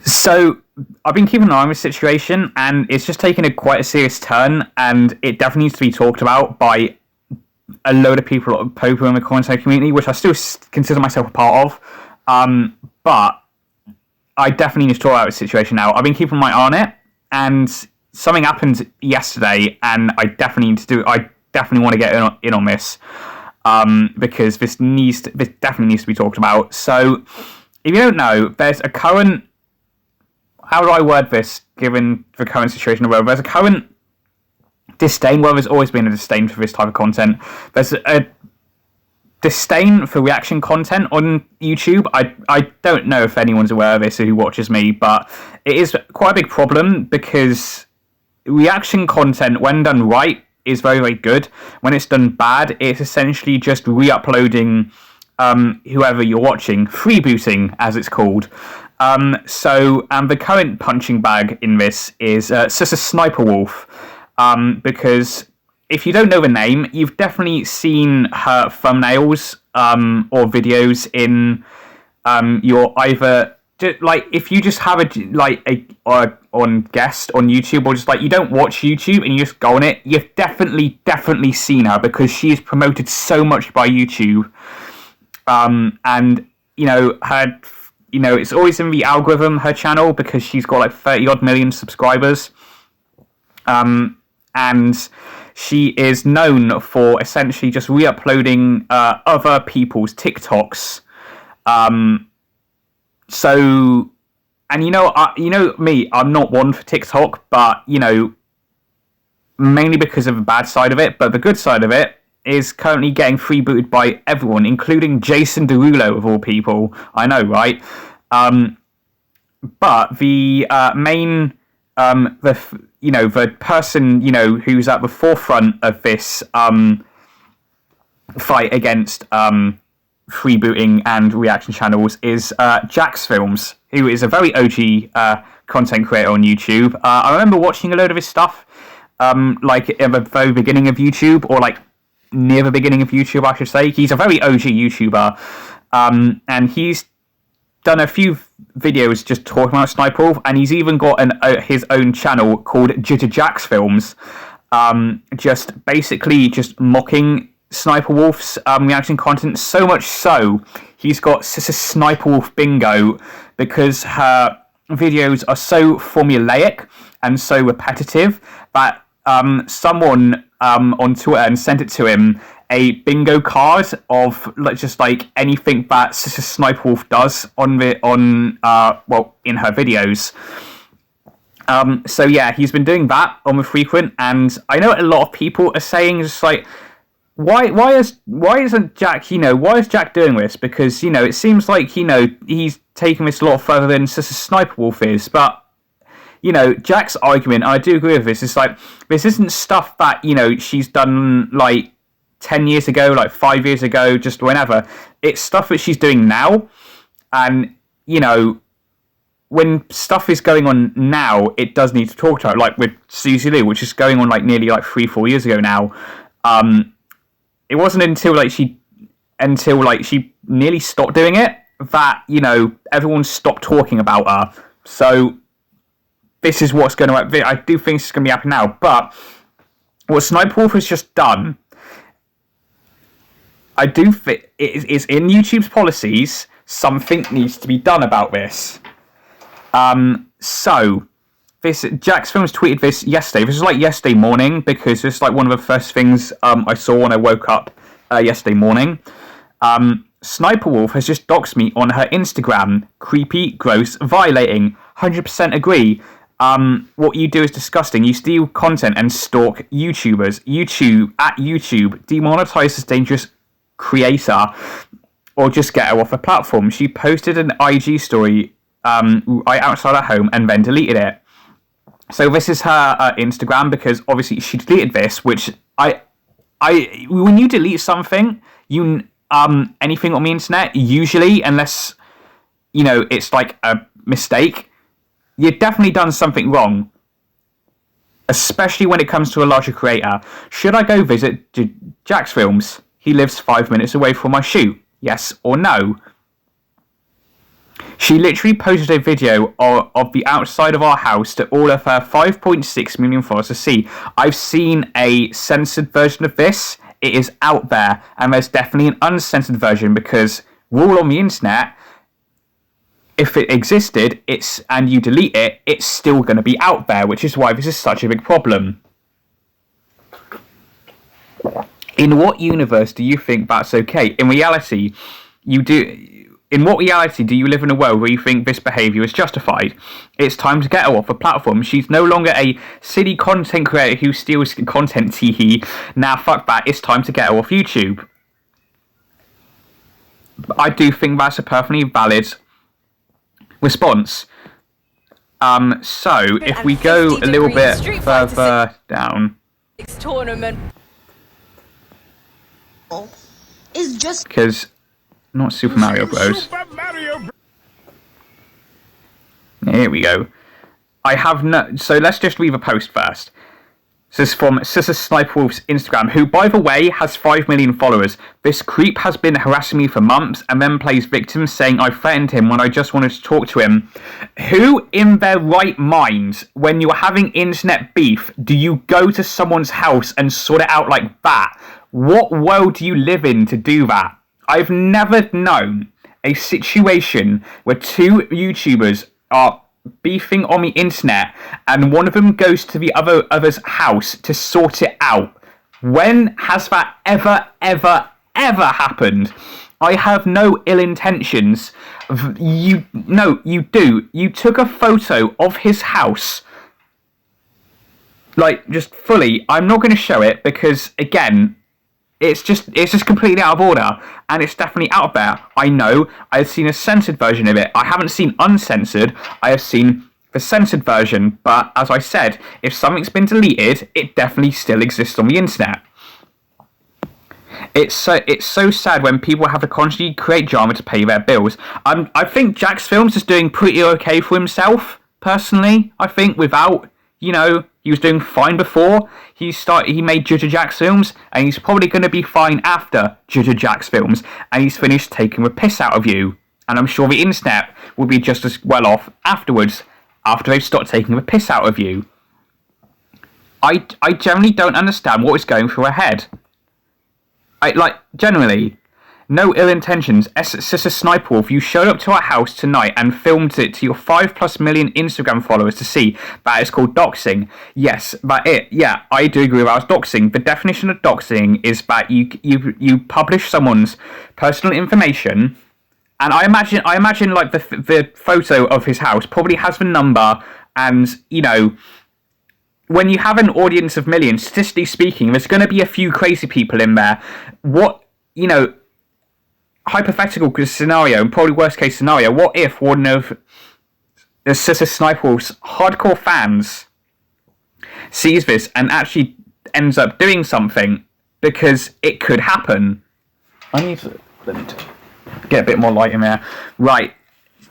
So I've been keeping an eye on this situation, and it's just taken quite a serious turn, and it definitely needs to be talked about by a load of people in the content community, which I still consider myself a part of. But I definitely need to talk about the situation now. I've been keeping my eye on it, and something happened yesterday, and I definitely want to get in on this, because this definitely needs to be talked about. So, if you don't know, there's a current. How do I word this, given the current situation in the world? There's a current disdain. Well, there's always been a disdain for this type of content. There's a disdain for reaction content on YouTube. I don't know if anyone's aware of this who watches me, but it is quite a big problem because reaction content, when done right, is very, very good. When it's done bad, it's essentially just re-uploading whoever you're watching, freebooting, as it's called. So the current punching bag in this is Sssniperwolf, because if you don't know the name, you've definitely seen her thumbnails or videos in your either like if you just have on guest on YouTube, or just like you don't watch YouTube and you just go on it, you've definitely seen her because she is promoted so much by YouTube, and her. It's always in the algorithm, her channel, because she's got like 30-odd million subscribers. And she is known for essentially just re-uploading other people's TikToks. So, and me, I'm not one for TikTok, but, mainly because of the bad side of it, but the good side of it is currently getting freebooted by everyone, including Jason Derulo, of all people. I know, right? But the main, the person, who's at the forefront of this fight against freebooting and reaction channels is Jax Films, who is a very OG content creator on YouTube. I remember watching a load of his stuff, like at the very beginning of YouTube, or like near the beginning of YouTube, I should say. He's a very OG YouTuber, and he's done a few videos just talking about Sniperwolf, and he's even got his own channel called Jax Films, just basically just mocking Sniperwolf's reaction content, so much so he's got Sniperwolf Bingo, because her videos are so formulaic and so repetitive that someone on Twitter and sent it to him a bingo card of just like anything that Sniperwolf does in her videos. So yeah, he's been doing that on the frequent, and I know a lot of people are saying just like, why isn't Jack, why is Jack doing this? Because, it seems like, he's taking this a lot further than Sniperwolf is, but Jack's argument, and I do agree with this, is like, this isn't stuff that, she's done like 10 years ago, like 5 years ago, just whenever. It's stuff that she's doing now, and, when stuff is going on now, it does need to talk to her, like with Susie Liu, which is going on like nearly like 3-4 years ago now. It wasn't until she nearly stopped doing it that, everyone stopped talking about her. So this is what's going to happen. I do think this is going to be happening now. But what Sniperwolf has just done, I do think it is in YouTube's policies. Something needs to be done about this. So this Jax Films tweeted this yesterday. This was like yesterday morning, because this is like one of the first things I saw when I woke up yesterday morning. Sniperwolf has just doxed me on her Instagram. Creepy, gross, violating. 100% agree. What you do is disgusting. You steal content and stalk YouTubers. YouTube demonetizes dangerous creator, or just get her off the platform. She posted an IG story right outside her home and then deleted it. So this is her Instagram, because obviously she deleted this, which when you delete something, anything on the internet, usually, unless, it's like a mistake, you've definitely done something wrong, especially when it comes to a larger creator. Should I go visit Jax Films? He lives 5 minutes away from my shoot. Yes or no? She literally posted a video of the outside of our house to all of her 5.6 million followers to see. I've seen a censored version of this. It is out there, and there's definitely an uncensored version, because rule on the internet, if it existed, and you delete it, it's still going to be out there, which is why this is such a big problem. In what universe do you think that's okay? In reality, you do. In what reality do you live in a world where you think this behaviour is justified? It's time to get her off the platform. She's no longer a silly content creator who steals content, teehee. Now, fuck that. It's time to get her off YouTube. I do think that's a perfectly valid response. So, if we go a little bit further down... Tournament is just... Because... Not Super Mario Bros. Here we go. I have no... So let's just read the post first. This is from Sssniperwolf's Instagram, who, by the way, has 5 million followers. This creep has been harassing me for months and then plays victim, saying I threatened him when I just wanted to talk to him. Who in their right mind, when you're having internet beef, do you go to someone's house and sort it out like that? What world do you live in to do that? I've never known a situation where two YouTubers are beefing on the internet and one of them goes to the other's house to sort it out. When has that ever happened? I have no ill intentions. You do. You took a photo of his house. Like, just fully. I'm not going to show it because, again... It's just completely out of order, and it's definitely out there. I know. I've seen a censored version of it. I haven't seen uncensored. I have seen the censored version, but as I said, if something's been deleted, it definitely still exists on the internet. It's so sad when people have to constantly create drama to pay their bills. I think Jax Films is doing pretty okay for himself, personally. I think without, he was doing fine before. He made Jax Films, and he's probably going to be fine after Jax Films, and he's finished taking the piss out of you. And I'm sure the internet will be just as well off afterwards, after they've stopped taking the piss out of you. I generally don't understand what is going through her head. Generally, no ill intentions. Sssniperwolf, you showed up to our house tonight and filmed it to your 5+ million Instagram followers to see. That is called doxing. Yes, yeah, I do agree with that as doxing. The definition of doxing is that you publish someone's personal information, and I imagine like the photo of his house probably has the number, and when you have an audience of millions, statistically speaking, there's going to be a few crazy people in there. Hypothetical scenario, and probably worst case scenario, what if one of the Sssniperwolf's hardcore fans sees this and actually ends up doing something? Because it could happen. Let me get a bit more light in there. Right,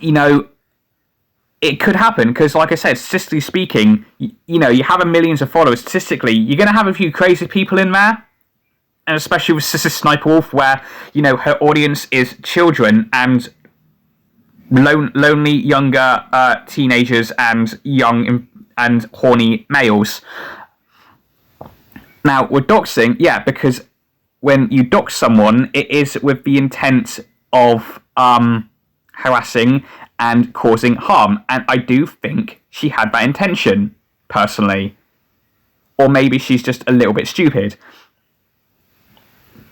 it could happen, because like I said, statistically speaking, you have millions of followers. Statistically, you're going to have a few crazy people in there. And especially with Sssniperwolf, where, her audience is children and lonely younger teenagers and young and horny males. Now, with doxing, yeah, because when you dox someone, it is with the intent of harassing and causing harm. And I do think she had that intention, personally. Or maybe she's just a little bit stupid.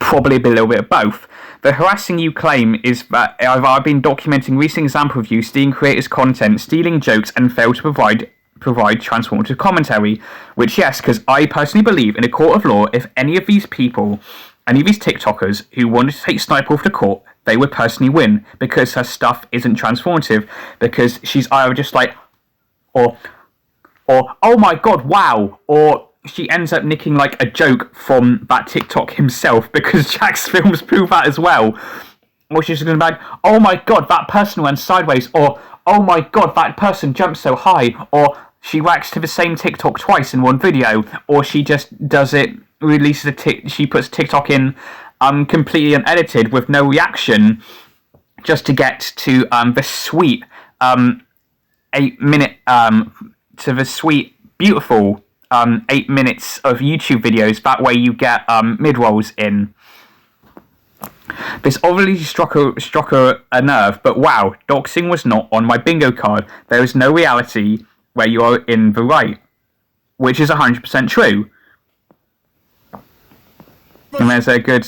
Probably a little bit of both. The harassing you claim is that I've been documenting recent examples of you stealing creators' content, stealing jokes, and failed to provide transformative commentary. Which, yes, because I personally believe in a court of law, if any of these people, any of these TikTokers who wanted to take Sniperwolf to court, they would personally win, because her stuff isn't transformative, because she's either just like, or oh my god, wow, or she ends up nicking like a joke from that TikTok himself, because Jax Films prove that as well. Or she's going to be like, oh my god, that person went sideways, or oh my god, that person jumped so high, or she reacts to the same TikTok twice in one video, or she just does it, releases she puts TikTok in completely unedited with no reaction, just to get to the sweet 8-minute to the sweet beautiful 8 minutes of YouTube videos. That way you get mid-rolls in. This obviously struck a nerve, but wow, doxing was not on my bingo card. There is no reality where you are in the right, which is 100% true. And there's a good,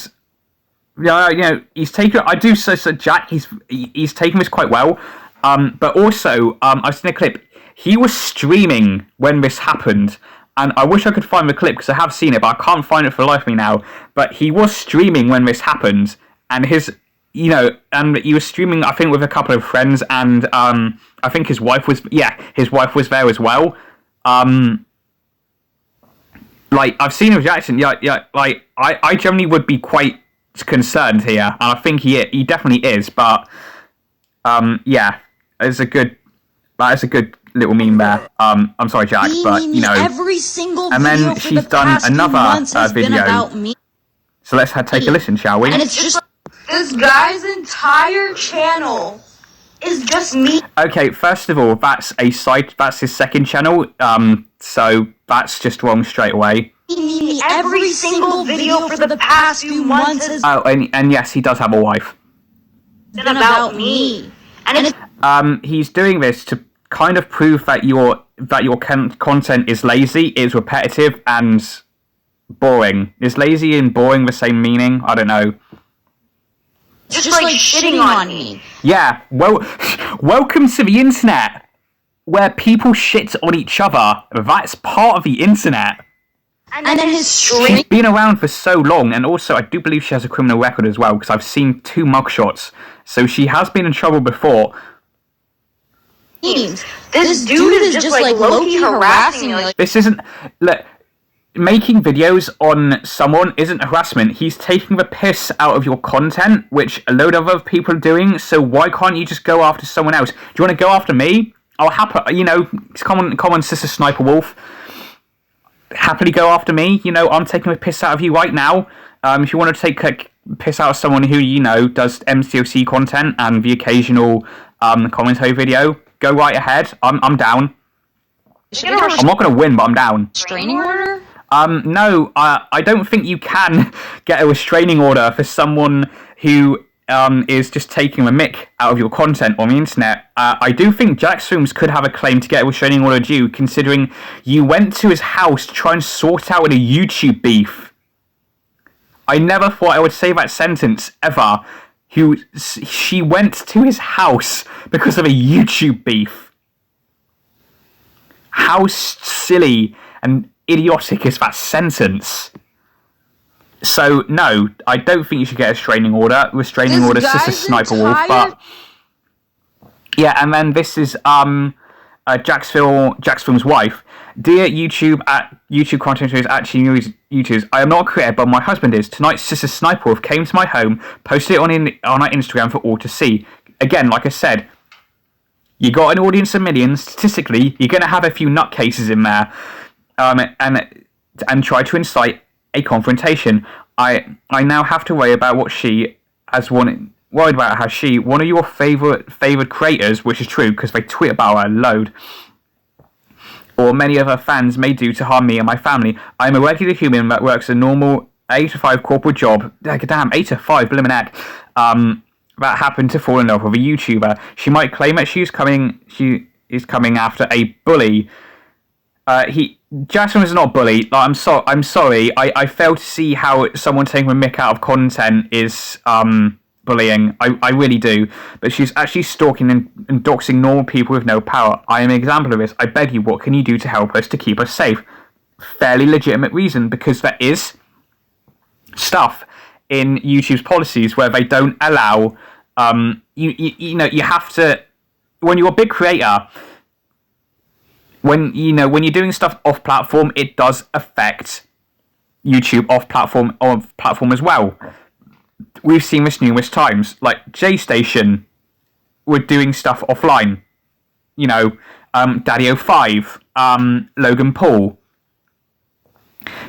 he's taken. I do so Jack. He's taken this quite well. But also, I've seen a clip. He was streaming when this happened, and I wish I could find the clip because I have seen it, but I can't find it for the life of me now. But he was streaming when this happened, and and he was streaming, I think, with a couple of friends, and I think his wife was there as well. Like, I've seen his reaction. Like, I generally would be quite concerned here, and I think he definitely is. But that is a good little meme there. I'm sorry, Jack, but every single and video then for she's the done past another few months has been video. about me. So let's take a listen, shall we? And it's just this guy's entire channel is just me. Okay, first of all, that's his second channel. So that's just wrong straight away. Every single video for the past few months has and yes, he does have a wife. been about me. And it's He's doing this to kind of prove that your content is lazy, is repetitive, and boring. Is lazy and boring the same meaning? I don't know. just like shitting on me. Yeah, well, welcome to the internet, where people shit on each other. That's part of the internet. And then his She's string been around for so long, and also I do believe she has a criminal record as well, because I've seen 2 mugshots. So she has been in trouble before. teams. This dude is just like low-key harassing me. This isn't... Look, making videos on someone isn't harassment. He's taking the piss out of your content, which a load of other people are doing, so why can't you just go after someone else? Do you want to go after me? I'll come on, Sssniperwolf. Happily go after me. I'm taking the piss out of you right now. If you want to take a piss out of someone who, does MCOC content and the occasional commentary video, go right ahead. I'm down. I'm not going to win, but I'm down. Restraining order? No, I don't think you can get a restraining order for someone who is just taking the mick out of your content on the internet. I do think Jack Swooms could have a claim to get a restraining order due, considering you went to his house to try and sort out a YouTube beef. I never thought I would say that sentence, ever. She went to his house because of a YouTube beef. How silly and idiotic is that sentence? So, no, I don't think you should get a restraining order. Restraining order, Sssniperwolf, but... Yeah, and then this is Jack's film's wife. Dear YouTube content creators, actually YouTubers, I am not a creator, but my husband is. Tonight, Sssniperwolf came to my home, posted it on our Instagram for all to see. Again, like I said, you got an audience of millions. Statistically, you're going to have a few nutcases in there, and try to incite a confrontation. I now have to worry about what she has worried about how she, one of your favoured creators, which is true because they tweet about her a load, or many of her fans may do to harm me and my family. I am a regular human that works a normal 8 to 5 corporate job. Damn, 8 to 5, blimmin' heck. That happened to fall in love with a YouTuber. She might claim that she is coming after a bully. Jackson is not bully. I'm sorry. I fail to see how someone taking a mick out of content is bullying. I really do. But she's actually stalking and doxing normal people with no power. I am an example of this. I beg you, what can you do to help us to keep us safe? Fairly legitimate reason, because there is stuff in YouTube's policies where they don't allow. You have to, when you're a big creator. When you're doing stuff off platform, it does affect YouTube off platform as well. We've seen this numerous times. Like J Station were doing stuff offline. Daddy05, Logan Paul.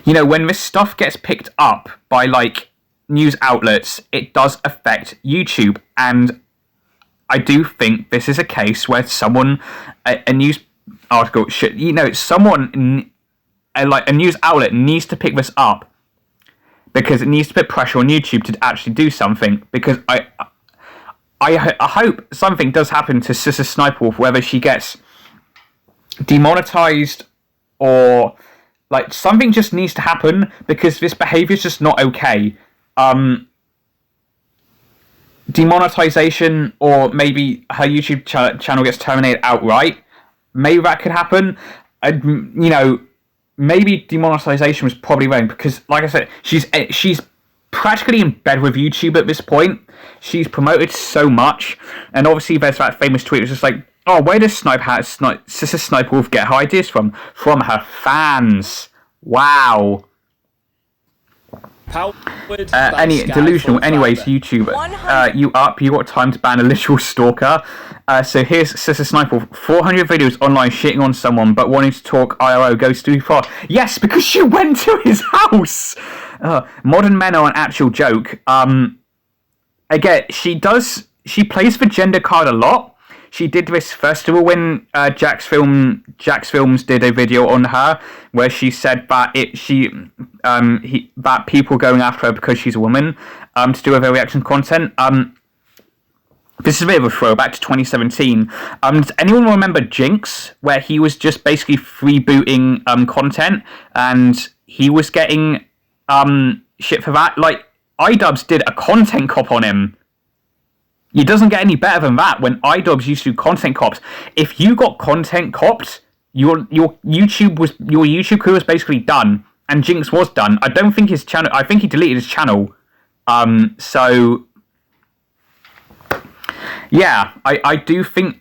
When this stuff gets picked up by news outlets, it does affect YouTube, and I do think this is a case where a news article someone like a news outlet needs to pick this up, because it needs to put pressure on YouTube to actually do something, because I hope something does happen to Sssniperwolf, whether she gets demonetized or like something just needs to happen, because this behavior is just not okay. Demonetization, or maybe her YouTube channel gets terminated outright. Maybe that could happen. Maybe demonetization was probably wrong, because, like I said, she's practically in bed with YouTube at this point. She's promoted so much, and obviously there's that famous tweet. It's just like, oh, where does Sssniperwolf get her ideas from? From her fans. Wow. Delusional. Anyways, YouTube, you got time to ban a literal stalker. So here's Sssniperwolf. 400 videos online shitting on someone, but wanting to talk IRO goes too far. Yes, because she went to his house. Modern men are an actual joke. Again, she plays the gender card a lot. She did this festival when Jax Films did a video on her, where she said that that people going after her because she's a woman to do her reaction content. This is a bit of a throwback to 2017. Does anyone remember Jinx, where he was just basically freebooting content, and he was getting shit for that? Like, iDubbbz did a content cop on him. It doesn't get any better than that when iDubbbz used to do content cops. If you got content copped, your YouTube career was basically done, and Jinx was done. I don't think his channel. I think he deleted his channel. So yeah, I do think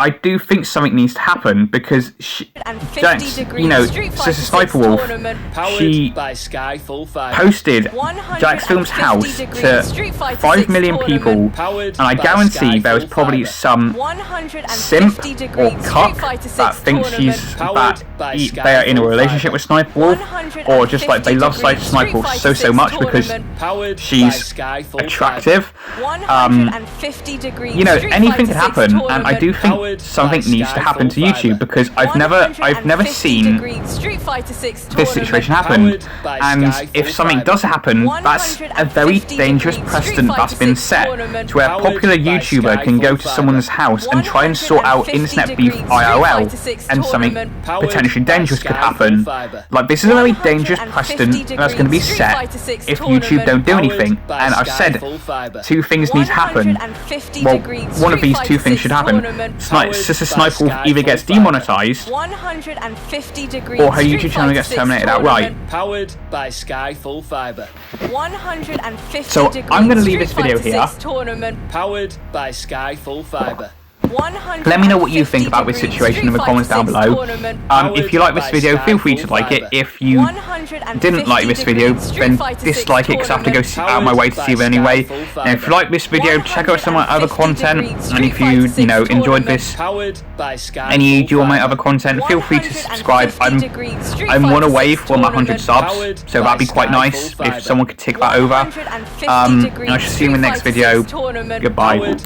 something needs to happen, because Sssniperwolf, she posted Jax Films' house to 5 million people, and I guarantee there was probably some simp or cuck that thinks they are in a relationship with Sniperwolf, or just like they love Sniperwolf so much because she's attractive. Anything could happen, and I do think something needs to happen to YouTube, because I've never seen this situation happen, and if something does happen, that's a very dangerous precedent that's been set, to where a popular YouTuber can go to someone's house and try and sort out internet beef IRL, and something potentially dangerous could happen. Like, this is a very dangerous precedent that's going to be set if YouTube don't do anything, and I've said 2 things need to happen. Well, one of these 2 things should happen. Sssniperwolf either gets demonetized, or her YouTube channel gets terminated outright. So I'm going to leave this video here. Let me know what you think about this situation in the comments down below. If you like this video, feel free to like it. If you didn't like this video, then dislike it, because I have to go out of my way to see it anyway. And if you like this video, check out some of my other content. And if you enjoyed this, any of my other content, feel free to subscribe. I'm one away from 100 subs, so that'd be quite nice if someone could tick that over. And I shall see you in the next video. Goodbye.